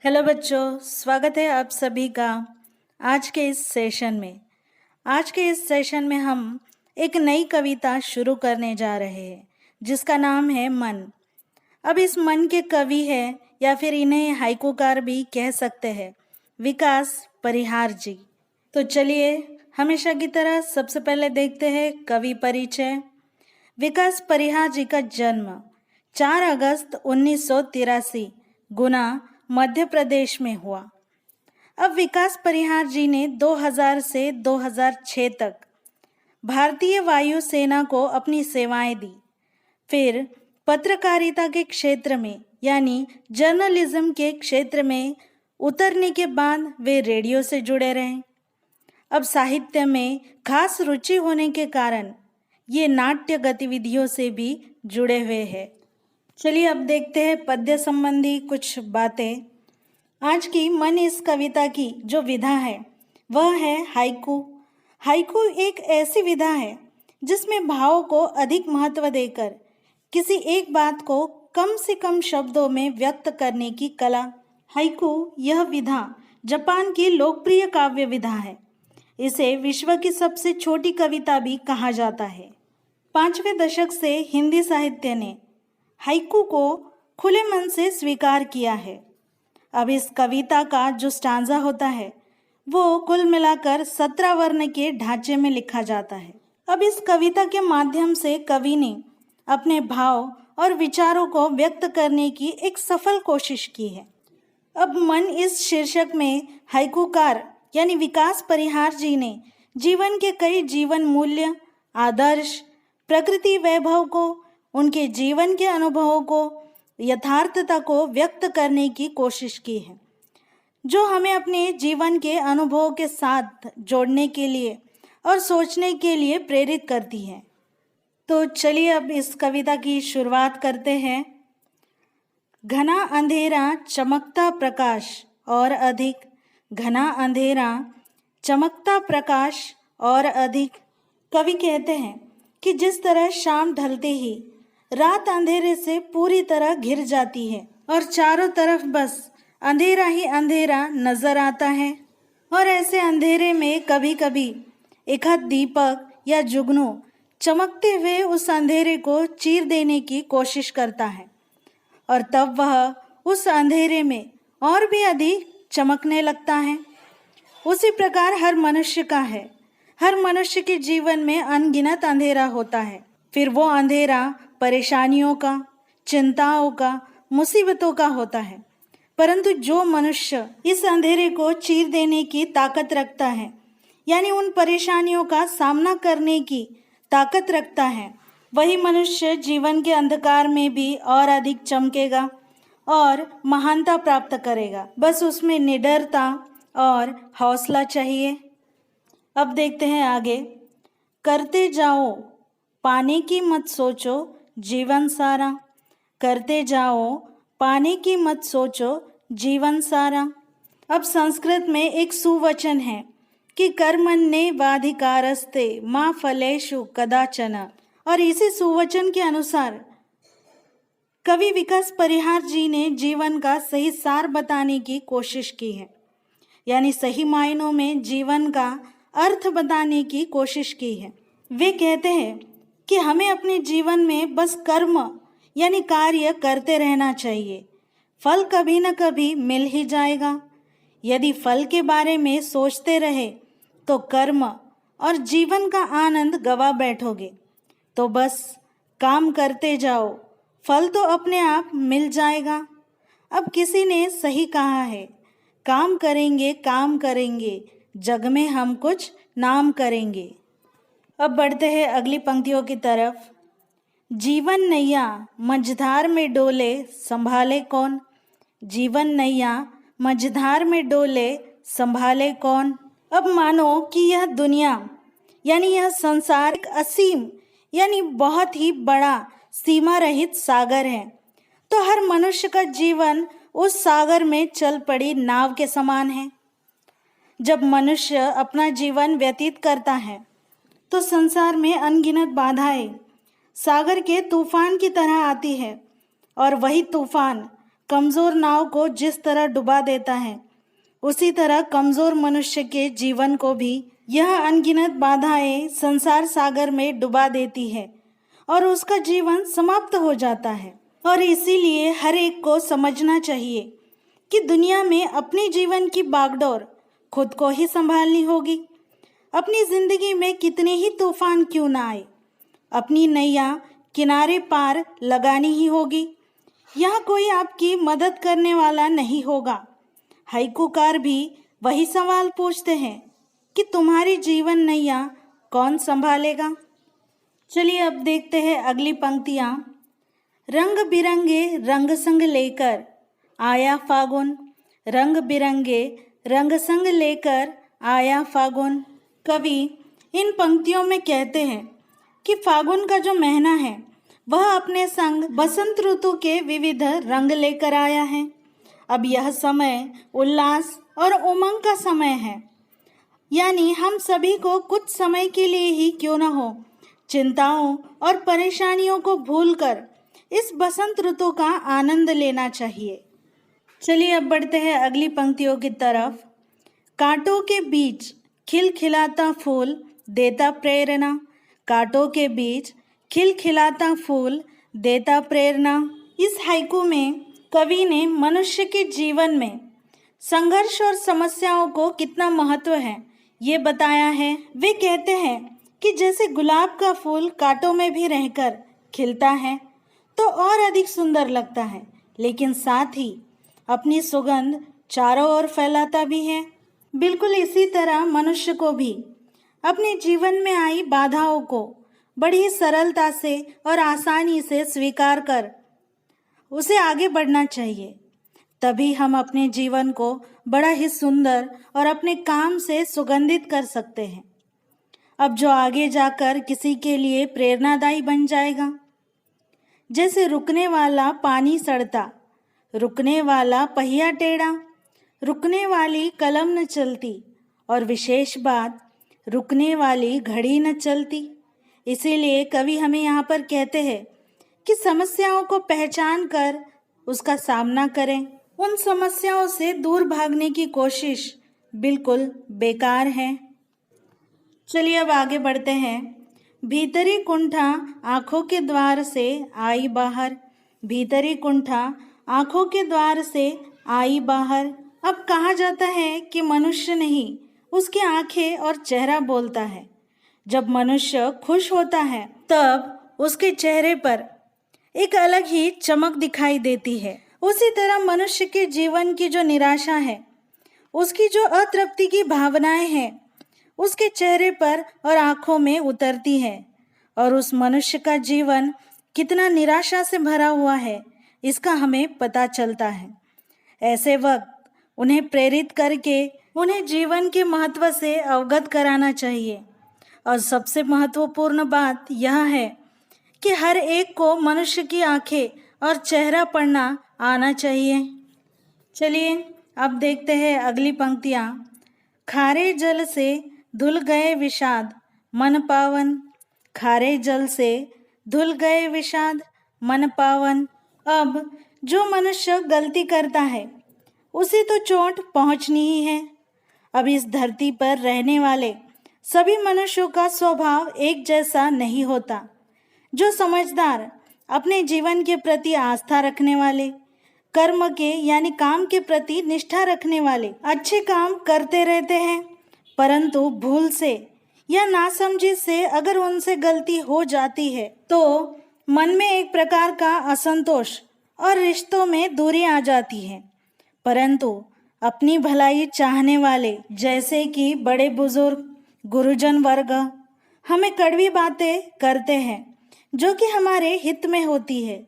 Hello बच्चों, स्वागत है आप सभी का आज के इस सेशन में। आज के इस सेशन में हम एक नई कविता शुरू करने जा रहे हैं जिसका नाम है मन। अब इस मन के कवि है या फिर इन्हें हाइकूकार भी कह सकते हैं, विकास परिहार जी। तो चलिए हमेशा की तरह सबसे पहले देखते हैं कवि परिचय। विकास परिहार जी का जन्म 4 अगस्त 1983 गुना मध्य प्रदेश में हुआ। अब विकास परिहार जी ने 2000 से 2006 तक भारतीय वायु सेना को अपनी सेवाएं दी। फिर पत्रकारिता के क्षेत्र में यानी जर्नलिज्म के क्षेत्र में उतरने के बाद वे रेडियो से जुड़े रहे। अब साहित्य में खास रुचि होने के कारण ये नाट्य गतिविधियों से भी जुड़े हुए हैं। चलिए अब देखते हैं पद्य संबंधी कुछ बातें। आज की मन इस कविता की जो विधा है वह है हाइकू। हाइकू एक ऐसी विधा है जिसमें भाव को अधिक महत्व देकर किसी एक बात को कम से कम शब्दों में व्यक्त करने की कला। हाइकू यह विधा जापान की लोकप्रिय काव्य विधा है। इसे विश्व की सबसे छोटी कविता भी कहा जाता है। 5वें दशक से हिंदी साहित्य ने हाइकू को खुले मन से स्वीकार किया है। अब इस कविता का जो स्टांजा होता है वो कुल मिलाकर 17 वर्ण के ढांचे में लिखा जाता है। अब इस कविता के माध्यम से कवि ने अपने भाव और विचारों को व्यक्त करने की एक सफल कोशिश की है। अब मन इस शीर्षक में हाइकूकार यानी विकास परिहार जी ने जीवन के कई जीवन मूल्य, आदर्श, प्रकृति वैभव को, उनके जीवन के अनुभवों को, यथार्थता को व्यक्त करने की कोशिश की है, जो हमें अपने जीवन के अनुभवों के साथ जोड़ने के लिए और सोचने के लिए प्रेरित करती है। तो चलिए अब इस कविता की शुरुआत करते हैं। घना अंधेरा चमकता प्रकाश और अधिक, घना अंधेरा चमकता प्रकाश और अधिक। कवि कहते हैं कि जिस तरह शाम ढलते ही रात अंधेरे से पूरी तरह घिर जाती है और चारों तरफ बस अंधेरा ही अंधेरा नजर आता है, और ऐसे अंधेरे में कभी कभी एक आध दीपक या जुगनू चमकते हुए उस अंधेरे को चीर देने की कोशिश करता है और तब वह उस अंधेरे में और भी अधिक चमकने लगता है। उसी प्रकार हर मनुष्य का है। हर मनुष्य के जीवन में अनगिनत अंधेरा होता है। फिर वो अंधेरा परेशानियों का, चिंताओं का, मुसीबतों का होता है, परंतु जो मनुष्य इस अंधेरे को चीर देने की ताकत रखता है यानी उन परेशानियों का सामना करने की ताकत रखता है, वही मनुष्य जीवन के अंधकार में भी और अधिक चमकेगा और महानता प्राप्त करेगा। बस उसमें निडरता और हौसला चाहिए। अब देखते हैं आगे। करते जाओ, पाने की मत सोचो, जीवन सारा। करते जाओ, पाने की मत सोचो, जीवन सारा। अब संस्कृत में एक सुवचन है कि कर्मण्ये वाधिकारस्ते मा फलेषु कदाचन, और इसी सुवचन के अनुसार कवि विकास परिहार जी ने जीवन का सही सार बताने की कोशिश की है, यानी सही मायनों में जीवन का अर्थ बताने की कोशिश की है। वे कहते हैं कि हमें अपने जीवन में बस कर्म यानी कार्य करते रहना चाहिए। फल कभी न कभी मिल ही जाएगा। यदि फल के बारे में सोचते रहे तो कर्म और जीवन का आनंद गवा बैठोगे। तो बस काम करते जाओ, फल तो अपने आप मिल जाएगा। अब किसी ने सही कहा है, काम करेंगे, जग में हम कुछ नाम करेंगे। अब बढ़ते हैं अगली पंक्तियों की तरफ। जीवन नैया मझधार में डोले, संभाले कौन। जीवन नैया मझधार में डोले, संभाले कौन। अब मानो कि यह दुनिया यानी यह संसार एक असीम यानी बहुत ही बड़ा सीमा रहित सागर है, तो हर मनुष्य का जीवन उस सागर में चल पड़ी नाव के समान है। जब मनुष्य अपना जीवन व्यतीत करता है तो संसार में अनगिनत बाधाएं सागर के तूफान की तरह आती है, और वही तूफान कमजोर नाव को जिस तरह डुबा देता है, उसी तरह कमजोर मनुष्य के जीवन को भी यह अनगिनत बाधाएं संसार सागर में डुबा देती है और उसका जीवन समाप्त हो जाता है। और इसीलिए हर एक को समझना चाहिए कि दुनिया में अपने जीवन की बागडोर खुद को ही संभालनी होगी। अपनी जिंदगी में कितने ही तूफान क्यों ना आए, अपनी नैया किनारे पार लगानी ही होगी। यहाँ कोई आपकी मदद करने वाला नहीं होगा। हाइकूकार भी वही सवाल पूछते हैं कि तुम्हारी जीवन नैया कौन संभालेगा। चलिए अब देखते हैं अगली पंक्तियाँ। रंग बिरंगे रंग संग लेकर आया फागुन, रंग बिरंगे रंग संग लेकर आया फागुन। कवि इन पंक्तियों में कहते हैं कि फागुन का जो महीना है वह अपने संग बसंत ऋतु के विविध रंग लेकर आया है। अब यह समय उल्लास और उमंग का समय है, यानी हम सभी को कुछ समय के लिए ही क्यों न हो चिंताओं और परेशानियों को भूलकर इस बसंत ऋतु का आनंद लेना चाहिए। चलिए अब बढ़ते हैं अगली पंक्तियों की तरफ। कांटों के बीच खिलखिलाता फूल देता प्रेरणा, कांटों के बीच खिलखिलाता फूल देता प्रेरणा। इस हाइकू में कवि ने मनुष्य के जीवन में संघर्ष और समस्याओं को कितना महत्व है ये बताया है। वे कहते हैं कि जैसे गुलाब का फूल कांटों में भी रहकर खिलता है तो और अधिक सुंदर लगता है, लेकिन साथ ही अपनी सुगंध चारों ओर फैलाता भी है। बिल्कुल इसी तरह मनुष्य को भी अपने जीवन में आई बाधाओं को बड़ी सरलता से और आसानी से स्वीकार कर उसे आगे बढ़ना चाहिए। तभी हम अपने जीवन को बड़ा ही सुंदर और अपने काम से सुगंधित कर सकते हैं। अब जो आगे जाकर किसी के लिए प्रेरणादायी बन जाएगा। जैसे रुकने वाला पानी सड़ता, रुकने वाला पहिया टेढ़ा, रुकने वाली कलम न चलती और विशेष बात रुकने वाली घड़ी न चलती। इसीलिए कवि हमें यहाँ पर कहते हैं कि समस्याओं को पहचान कर उसका सामना करें। उन समस्याओं से दूर भागने की कोशिश बिल्कुल बेकार है। चलिए अब आगे बढ़ते हैं। भीतरी कुंठा आँखों के द्वार से आई बाहर, भीतरी कुंठा आँखों के द्वार से आई बाहर। अब कहा जाता है कि मनुष्य नहीं, उसकी आँखें और चेहरा बोलता है। जब मनुष्य खुश होता है तब उसके चेहरे पर एक अलग ही चमक दिखाई देती है। उसी तरह मनुष्य के जीवन की जो निराशा है, उसकी जो अतृप्ति की भावनाएं हैं, उसके चेहरे पर और आंखों में उतरती है और उस मनुष्य का जीवन कितना निराशा से भरा हुआ है इसका हमें पता चलता है। ऐसे वक्त उन्हें प्रेरित करके उन्हें जीवन के महत्व से अवगत कराना चाहिए। और सबसे महत्वपूर्ण बात यह है कि हर एक को मनुष्य की आंखें और चेहरा पढ़ना आना चाहिए। चलिए अब देखते हैं अगली पंक्तियाँ। खारे जल से धुल गए विषाद मन पावन, खारे जल से धुल गए विषाद मन पावन। अब जो मनुष्य गलती करता है उसे तो चोट पहुंचनी ही है। अब इस धरती पर रहने वाले सभी मनुष्यों का स्वभाव एक जैसा नहीं होता। जो समझदार, अपने जीवन के प्रति आस्था रखने वाले, कर्म के यानी काम के प्रति निष्ठा रखने वाले अच्छे काम करते रहते हैं, परंतु भूल से या नासमझी से अगर उनसे गलती हो जाती है तो मन में एक प्रकार का असंतोष और रिश्तों में दूरी आ जाती है। परंतु अपनी भलाई चाहने वाले जैसे कि बड़े बुजुर्ग, गुरुजन वर्ग हमें कड़वी बातें करते हैं जो कि हमारे हित में होती है।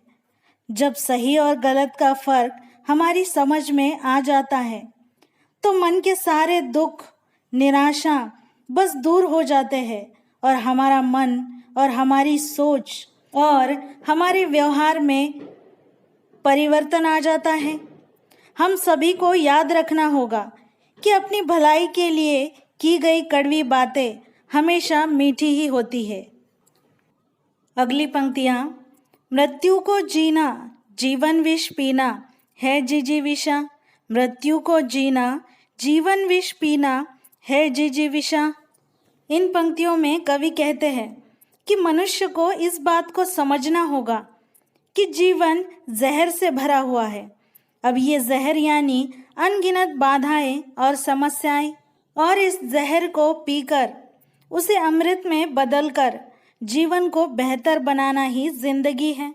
जब सही और गलत का फर्क हमारी समझ में आ जाता है तो मन के सारे दुख, निराशा बस दूर हो जाते हैं और हमारा मन और हमारी सोच और हमारे व्यवहार में परिवर्तन आ जाता है। हम सभी को याद रखना होगा कि अपनी भलाई के लिए की गई कड़वी बातें हमेशा मीठी ही होती है। अगली पंक्तियाँ। मृत्यु को जीना जीवन विष पीना, है जिजीविषा, मृत्यु को जीना, जीवन विष पीना है जिजीविषा। इन पंक्तियों में कवि कहते हैं कि मनुष्य को इस बात को समझना होगा कि जीवन जहर से भरा हुआ है। अब ये जहर यानी अनगिनत बाधाएं और समस्याएं, और इस जहर को पीकर उसे अमृत में बदलकर जीवन को बेहतर बनाना ही जिंदगी है।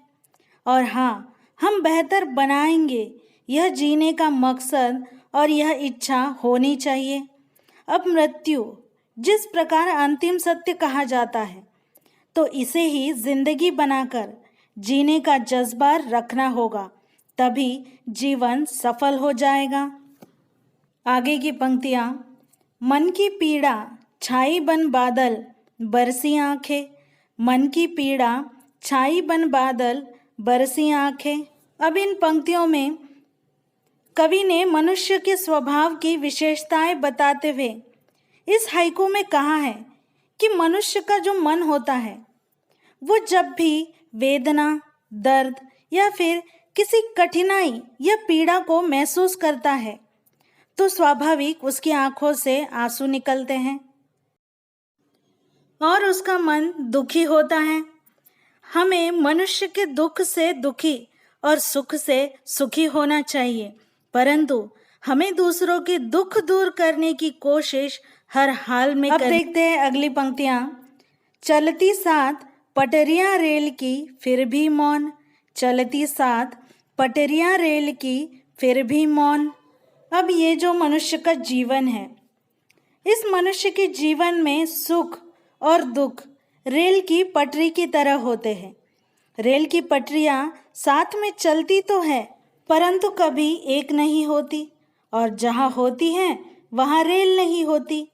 और हाँ, हम बेहतर बनाएंगे, यह जीने का मकसद और यह इच्छा होनी चाहिए। अब मृत्यु जिस प्रकार अंतिम सत्य कहा जाता है, तो इसे ही जिंदगी बनाकर जीने का जज्बा रखना होगा, तभी जीवन सफल हो जाएगा। आगे की पंक्तियाँ, मन की पीड़ा छाई बन बादल बरसी आंखें, मन की पीड़ा छाई बन बादल बरसी आंखें। अब इन पंक्तियों में कवि ने मनुष्य के स्वभाव की विशेषताएं बताते हुए इस हाइकू में कहा है कि मनुष्य का जो मन होता है वो जब भी वेदना, दर्द या फिर किसी कठिनाई या पीड़ा को महसूस करता है तो स्वाभाविक उसकी आंखों से आंसू निकलते हैं और उसका मन दुखी होता है। हमें मनुष्य के दुख से दुखी और सुख से सुखी होना चाहिए, परंतु हमें दूसरों के दुख दूर करने की कोशिश हर हाल में अब देखते हैं अगली पंक्तियां। चलती साथ पटरियां रेल की फिर भी मौन, चलती साथ पटरियां रेल की फिर भी मौन। अब ये जो मनुष्य का जीवन है, इस मनुष्य के जीवन में सुख और दुख रेल की पटरी की तरह होते हैं। रेल की पटरियां साथ में चलती तो है, परंतु कभी एक नहीं होती, और जहाँ होती हैं वहाँ रेल नहीं होती।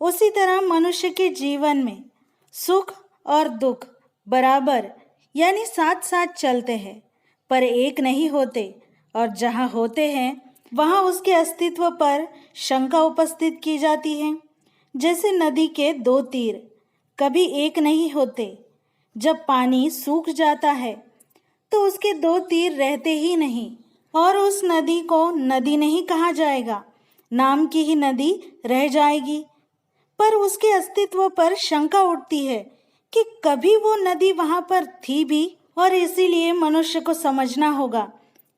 उसी तरह मनुष्य के जीवन में सुख और दुख बराबर यानी साथ साथ चलते हैं, पर एक नहीं होते, और जहाँ होते हैं वहाँ उसके अस्तित्व पर शंका उपस्थित की जाती है। जैसे नदी के दो तीर कभी एक नहीं होते, जब पानी सूख जाता है तो उसके दो तीर रहते ही नहीं, और उस नदी को नदी नहीं कहा जाएगा, नाम की ही नदी रह जाएगी। पर उसके अस्तित्व पर शंका उठती है कि कभी वो नदी वहाँ पर थी भी। और इसीलिए मनुष्य को समझना होगा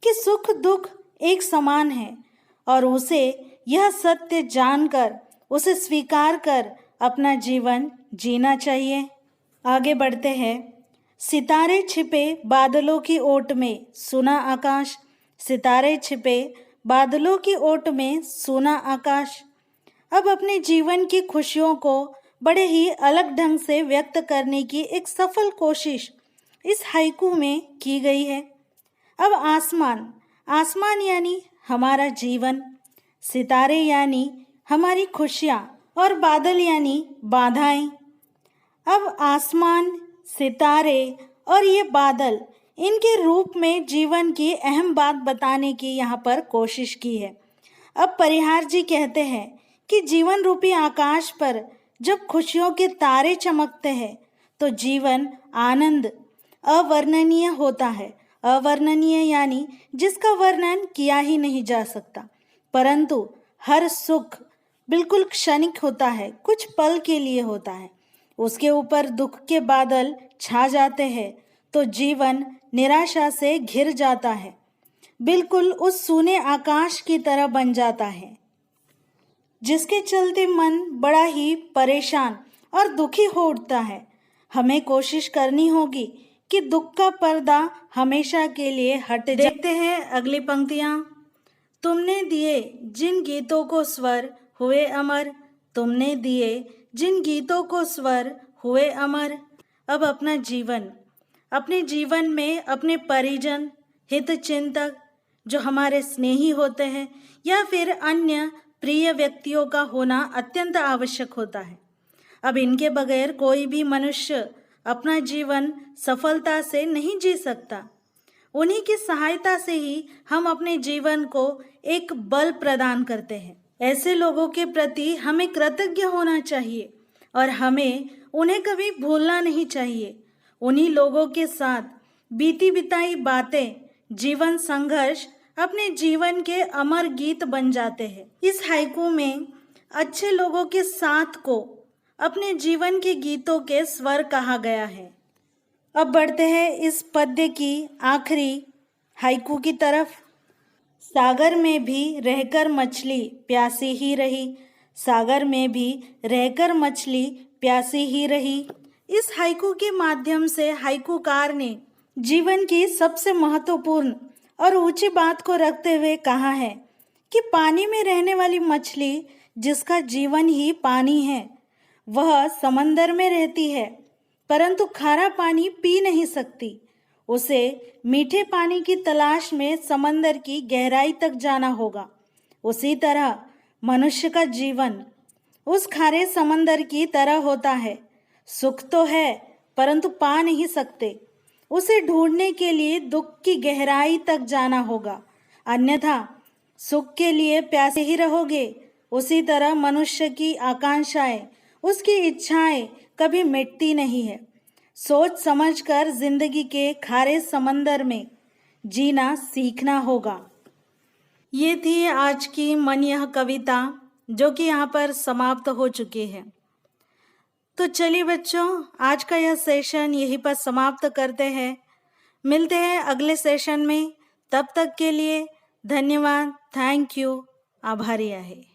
कि सुख दुख एक समान है, और उसे यह सत्य जानकर उसे स्वीकार कर अपना जीवन जीना चाहिए। आगे बढ़ते हैं। सितारे छिपे बादलों की ओट में सुना आकाश, सितारे छिपे बादलों की ओट में सुना आकाश। अब अपने जीवन की खुशियों को बड़े ही अलग ढंग से व्यक्त करने की एक सफल कोशिश इस हाइकू में की गई है। अब आसमान, आसमान यानी हमारा जीवन, सितारे यानी हमारी खुशियाँ, और बादल यानी बाधाएं। अब आसमान, सितारे और ये बादल, इनके रूप में जीवन की अहम बात बताने की यहाँ पर कोशिश की है। अब परिहार जी कहते हैं कि जीवन रूपी आकाश पर जब खुशियों के तारे चमकते हैं तो जीवन आनंद अवर्णनीय होता है। अवर्णनीय यानी जिसका वर्णन किया ही नहीं जा सकता, परंतु हर सुख बिल्कुल क्षणिक होता है, कुछ पल के लिए होता है। उसके ऊपर दुख के बादल छा जाते हैं तो जीवन निराशा से घिर जाता है, बिल्कुल उस सूने आकाश की तरह बन जाता है, जिसके चलते मन बड़ा ही परेशान और दुखी हो उठता है। हमें कोशिश करनी होगी कि दुख का पर्दा हमेशा के लिए हट जाए। देखते हैं अगली पंक्तियाँ। तुमने दिए जिन गीतों को स्वर हुए अमर, तुमने दिए जिन गीतों को स्वर हुए अमर। अब अपना जीवन, अपने जीवन में अपने परिजन, हित चिंतक जो हमारे स्नेही होते हैं या फिर अन्य प्रिय व्यक्तियों का होना अत्यंत आवश्यक होता है। अब इनके बगैर कोई भी मनुष्य अपना जीवन सफलता से नहीं जी सकता। उन्हीं की सहायता से ही हम अपने जीवन को एक बल प्रदान करते हैं। ऐसे लोगों के प्रति हमें कृतज्ञ होना चाहिए और हमें उन्हें कभी भूलना नहीं चाहिए। उन्हीं लोगों के साथ बीती बिताई बातें जीवन संघर्ष अपने जीवन के अमर गीत बन जाते हैं। इस हाइकू में अच्छे लोगों के साथ को अपने जीवन के गीतों के स्वर कहा गया है। अब बढ़ते हैं इस पद्य की आखिरी हाइकू की तरफ। सागर में भी रहकर मछली प्यासी ही रही, सागर में भी रहकर मछली प्यासी ही रही। इस हाइकू के माध्यम से हाइकूकार ने जीवन की सबसे महत्वपूर्ण और ऊंची बात को रखते हुए कहा है कि पानी में रहने वाली मछली जिसका जीवन ही पानी है, वह समंदर में रहती है परंतु खारा पानी पी नहीं सकती। उसे मीठे पानी की तलाश में समंदर की गहराई तक जाना होगा। उसी तरह मनुष्य का जीवन उस खारे समंदर की तरह होता है। सुख तो है परंतु पा नहीं सकते। उसे ढूंढने के लिए दुख की गहराई तक जाना होगा, अन्यथा सुख के लिए प्यासे ही रहोगे। उसी तरह मनुष्य की आकांक्षाएं, उसकी इच्छाएं कभी मिटती नहीं है। सोच समझकर जिंदगी के खारे समंदर में जीना सीखना होगा। ये थी आज की मन यह कविता, जो कि यहाँ पर समाप्त हो चुकी है। तो चलिए बच्चों, आज का यह सेशन यहीं पर समाप्त करते हैं। मिलते हैं अगले सेशन में। तब तक के लिए धन्यवाद, थैंक यू, आभारी आहे।